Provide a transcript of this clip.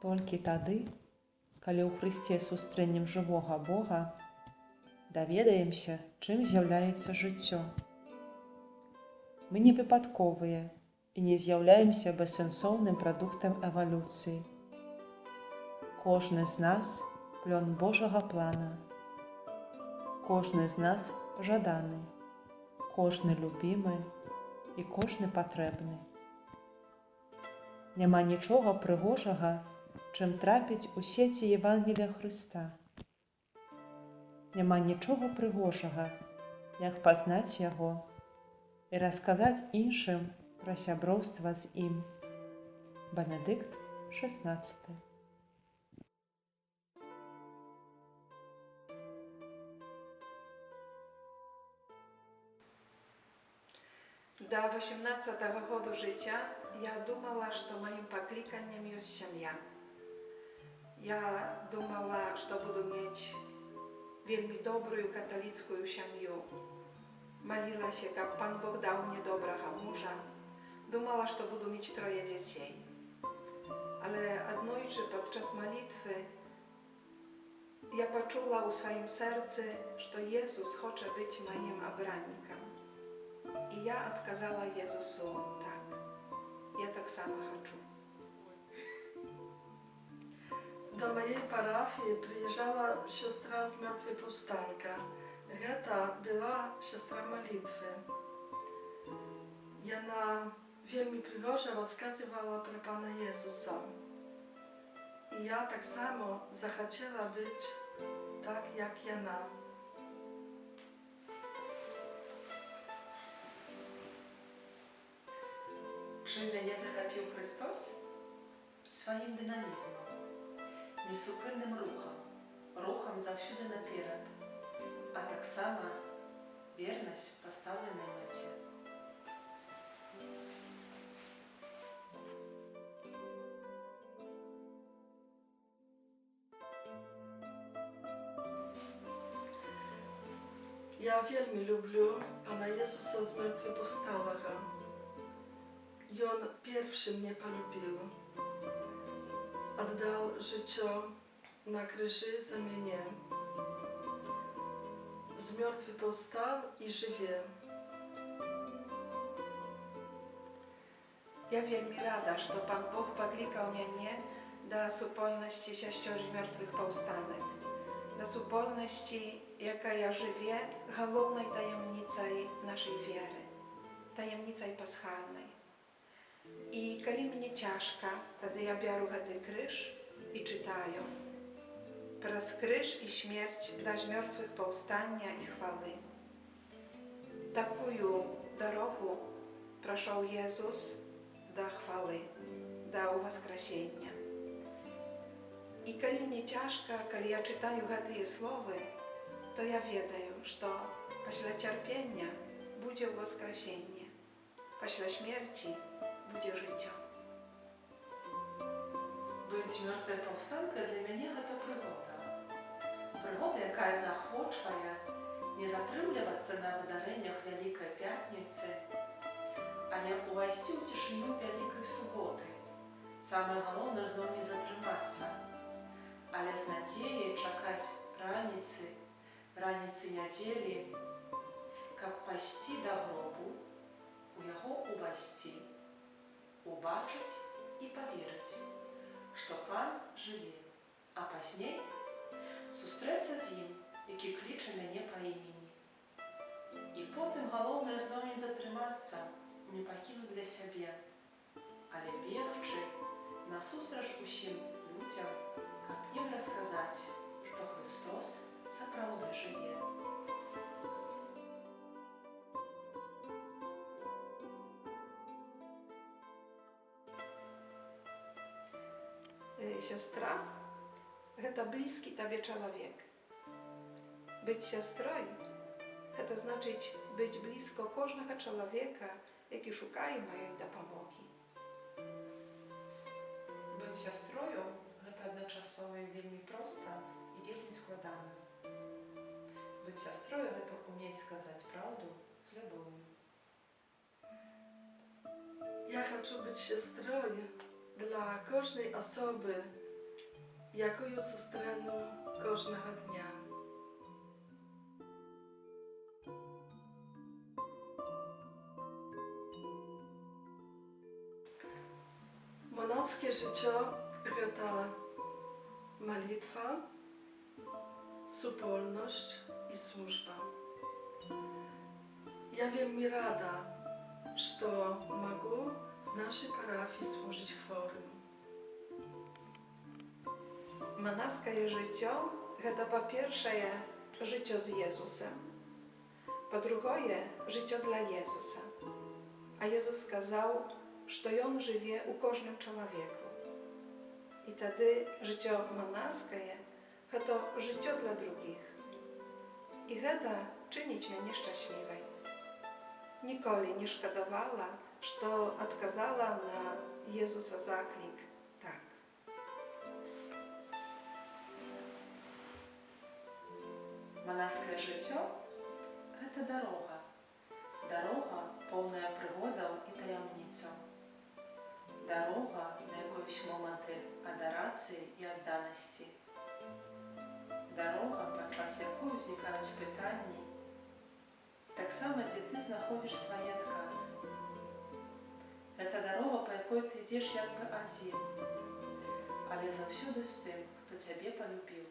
Толькі тады, калі ў Хрысце сустрэнем жывога Бога, даведаемся, чым з'яўляецца жыццё. Мы не выпадковыя і не з'яўляемся бессэнсоўным прадуктам эвалюцыі. Кожны з нас – плён Божага плана. Кожны з нас жаданы, кожны любімы і кожны патрэбны. Няма нічога прыгожага, чым трапіць у сеці Євангелія Хрыста. Няма нічога прыгожага, як пазнаць яго і расказаць іншым пра сяброўства з ім. Бенедыкт XVI. До 18-го года життя я думала, что моим покликанием есть семья. Я думала, что буду иметь вельми добрую католицкую семью. Молилась, как Пан Бог дал мне доброго мужа. Думала, что буду иметь 3 детей. Ale однойче podczas молитwy ja poczuła u swoim sercu, że Jezus chce być moim obrannikiem. I ja odkazała Jezusu, tak, ja tak samo chcę. Do mojej parafii przyjeżdżała siostra zmartwychwstałka. To była siostra modlitwy. Ona wielmi przygorze rozkazywała pro Pana Jezusa. I ja tak samo zachciała być tak jak ona. Чим мене захопив Христос? Своїм динамізмом, несупинним рухом завжди наперед, а так само вірність поставленій меті. Ja wielmi lubię Pana Jezusa zmartwychwstałego. I On pierwszy mnie polubił. Oddał życie na krzyży za mnie. Zmartwychwstał i żyje. Ja wielmi rada, że Pan Bóg poklикał mnie do supolności siostry zmartwychwstanek. Do supolności, jaka ja żywię, głównej tajemnicą naszej wiary, tajemnicą paschalnej. I kiedy mnie ciężko, wtedy ja biorę ten krzyż i czytaję. Przez krzyż i śmierć do zmartwychwstania i chwały. Taką drogę przeszł Jezus do chwały, do uwaskresienia. I kiedy mnie ciężko, kiedy ja czytaję te słowa, to ja wiedаю, że после cierpienia będzie uwaskresienie, после śmierci będzie życie. Być zmartwychwstałką dla mnie to przygoda. Przygoda, jaka захочує nie zatrzymywać na wydarzeniach Wielkiej Piątnicy, ale увойти w ciszę Wielkiej Soboty. Самое главное знову не затриматися, але з надією чекати раніці неділі, як почти до гробу, у його увойти, убачить і повірити, що Пан живе, а пізніше зустрітися з ним, який кличе мене по імені. І потім головне знову не затриматися, не покинути для себе, але бігчи насустрач усім людям, як їм розказати, що Христос справді живе. Siostra to bliski Tobie człowiek. Być siostrą to znaczyć być blisko każdego człowieka, jaki szukaje mojej dopomogi. Być сестрою – гэта адначасова вельмі проста і вельмі складана. Быць сястрою – гэта умець сказаць праўду з любов'ю. Ja chcę być siostrą dla każdej osoby, якою зустріну кожного дня. Monaskie życie to malitwa, supolność i służba. Ja wielmi rada, że mogę w naszej parafii służyć chorym. Monaskie życie to po pierwsze życie z Jezusem, po drugie życie dla Jezusa. A Jezus сказал, że On żyje u każdym człowieku. I wtedy życie monaskie to życie dla drugich. I to czynić mnie nieszczęśliwej. Nikoли nie szkodowała, że odkazała na Jezusa zaklik tak. Монастырское жыццё – гэта дарога. Дарога, поўная прыгодаў і таямніцаў. Дарога на якоюсь моманты адарацыі і адданасці. Дарога, падчас якой узнікаюць пытанні, таксама, дзе ты знаходзіш свае адказы. Гэта дарога, па якой ты ідзеш як бы адзін, але заўсёды з тым, хто цябе палюбіў.